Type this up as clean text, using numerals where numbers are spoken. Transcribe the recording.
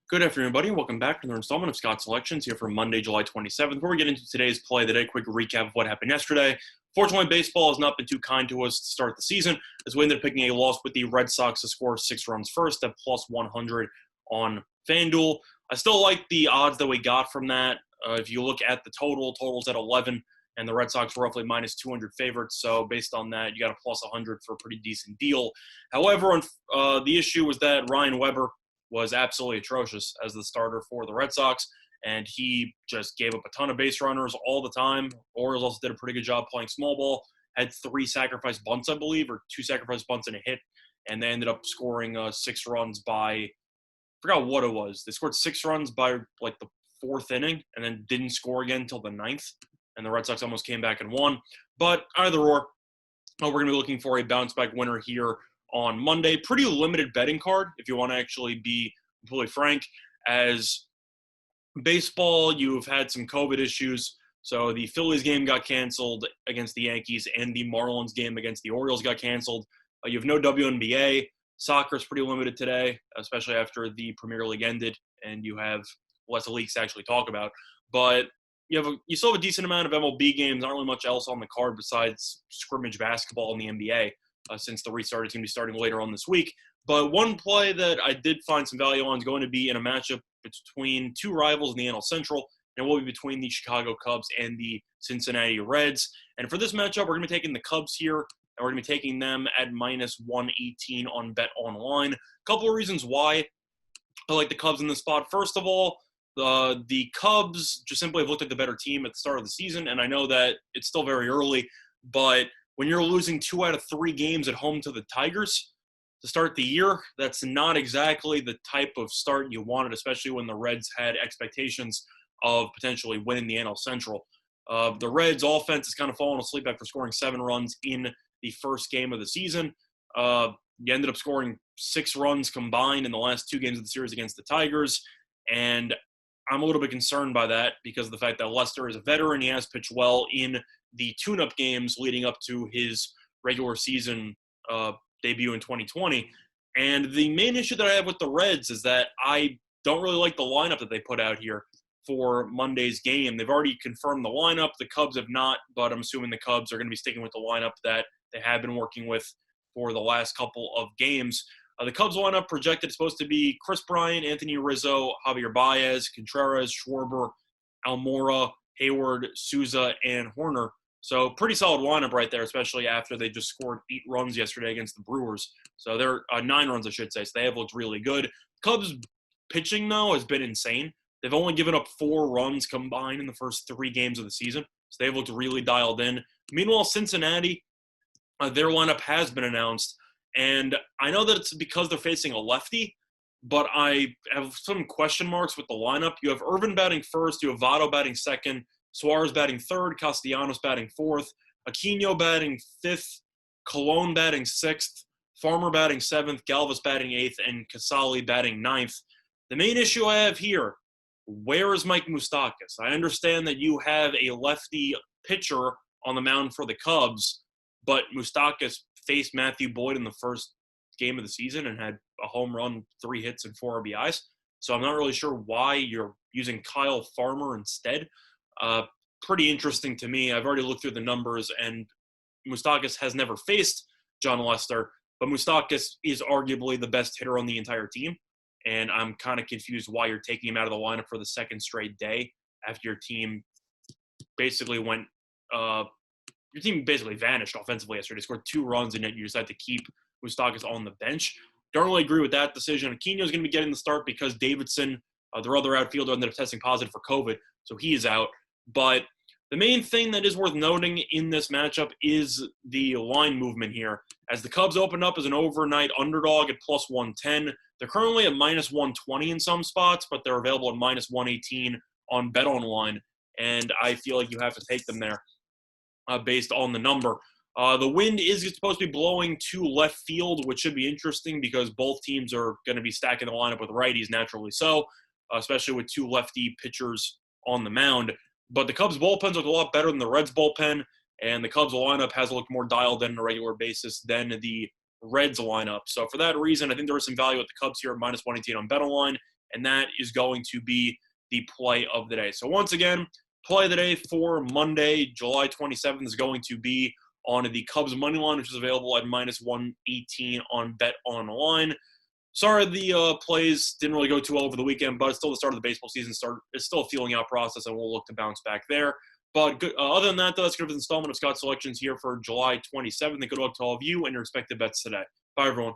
Good afternoon, everybody. Welcome back to another installment of Scott's Selections here for Monday, July 27th. Before we get into today's play of the day, quick recap of what happened yesterday. Fortunately, baseball has not been too kind to us to start the season, as we ended up picking a loss with the Red Sox to score 6 runs first at plus 100 on FanDuel. I still like the odds that we got from that. If you look at the total's at 11, and the Red Sox were roughly minus 200 favorites. So based on that, you got a plus 100 for a pretty decent deal. However, the issue was that Ryan Weber was absolutely atrocious as the starter for the Red Sox, and he just gave up a ton of base runners all the time. Orioles also did a pretty good job playing small ball, had 3 sacrifice bunts, I believe, or 2 sacrifice bunts and a hit, and they ended up scoring 6 runs by, I forgot what it was. They scored 6 runs by like the 4th inning and then didn't score again until the 9th, and the Red Sox almost came back and won. But either or, we're going to be looking for a bounce-back winner here on Monday. Pretty limited betting card, if you want to actually be completely frank. As baseball, you've had some COVID issues. So the Phillies game got canceled against the Yankees, and the Marlins game against the Orioles got canceled. You have no WNBA. Soccer's pretty limited today, especially after the Premier League ended, and you have less leagues to actually talk about. But you still have a decent amount of MLB games. Not really much else on the card besides scrimmage basketball in the NBA, since the restart is going to be starting later on this week. But one play that I did find some value on is going to be in a matchup between 2 rivals in the NL Central, and it will be between the Chicago Cubs and the Cincinnati Reds. And for this matchup, we're going to be taking the Cubs here, and we're going to be taking them at minus 118 on Bet Online. A couple of reasons why I like the Cubs in this spot. First of all, the Cubs just simply have looked like the better team at the start of the season, and I know that it's still very early, but when you're losing 2 out of 3 games at home to the Tigers to start the year, that's not exactly the type of start you wanted, especially when the Reds had expectations of potentially winning the NL Central. The Reds' offense has kind of fallen asleep after scoring 7 runs in the first game of the season. You ended up scoring 6 runs combined in the last 2 games of the series against the Tigers, and I'm a little bit concerned by that because of the fact that Lester is a veteran. He has pitched well in the tune-up games leading up to his regular season debut in 2020. And the main issue that I have with the Reds is that I don't really like the lineup that they put out here for Monday's game. They've already confirmed the lineup. The Cubs have not, but I'm assuming the Cubs are going to be sticking with the lineup that they have been working with for the last couple of games. The Cubs lineup projected is supposed to be Chris Bryant, Anthony Rizzo, Javier Baez, Contreras, Schwarber, Almora, Hayward, Souza, and Horner. So pretty solid lineup right there, especially after they just scored 8 runs yesterday against the Brewers. So they're 9 runs, I should say. So they have looked really good. Cubs pitching, though, has been insane. They've only given up 4 runs combined in the first 3 games of the season. So they've looked really dialed in. Meanwhile, Cincinnati, their lineup has been announced. And I know that it's because they're facing a lefty, but I have some question marks with the lineup. You have Irvin batting first, you have Votto batting second, Suarez batting third, Castellanos batting fourth, Aquino batting fifth, Colon batting sixth, Farmer batting seventh, Galvis batting eighth, and Casali batting ninth. The main issue I have here, where is Mike Moustakas? I understand that you have a lefty pitcher on the mound for the Cubs, but Moustakas faced Matthew Boyd in the first game of the season and had a home run, 3 hits, and 4 RBIs. So I'm not really sure why you're using Kyle Farmer instead. Pretty interesting to me. I've already looked through the numbers, and Moustakas has never faced John Lester, but Moustakas is arguably the best hitter on the entire team, and I'm kind of confused why you're taking him out of the lineup for the second straight day after your team basically your team basically vanished offensively yesterday. They scored 2 runs, and yet you decided to keep Moustakas on the bench. Don't really agree with that decision. Aquino is going to be getting the start because Davidson, their other outfielder, ended up testing positive for COVID, so he is out. But the main thing that is worth noting in this matchup is the line movement here. As the Cubs opened up as an overnight underdog at plus 110, they're currently at minus 120 in some spots, but they're available at minus 118 on Bet Online, and I feel like you have to take them there. Based on the number. The wind is supposed to be blowing to left field, which should be interesting because both teams are going to be stacking the lineup with righties, naturally so, especially with 2 lefty pitchers on the mound. But the Cubs' bullpens look a lot better than the Reds' bullpen, and the Cubs' lineup has looked more dialed in on a regular basis than the Reds lineup. So for that reason, I think there is some value at the Cubs here at minus 118 on BetOnline. and that is going to be the play of the day. So once again, play of the day for Monday, July 27th is going to be on the Cubs money line, which is available at minus 118 on Bet Online. Sorry the plays didn't really go too well over the weekend, but it's still the start of the baseball season. It's still a feeling out process, and we'll look to bounce back there. But other than that, though, that's going to be the installment of Scott Selections here for July 27th. And good luck to all of you and your expected bets today. Bye, everyone.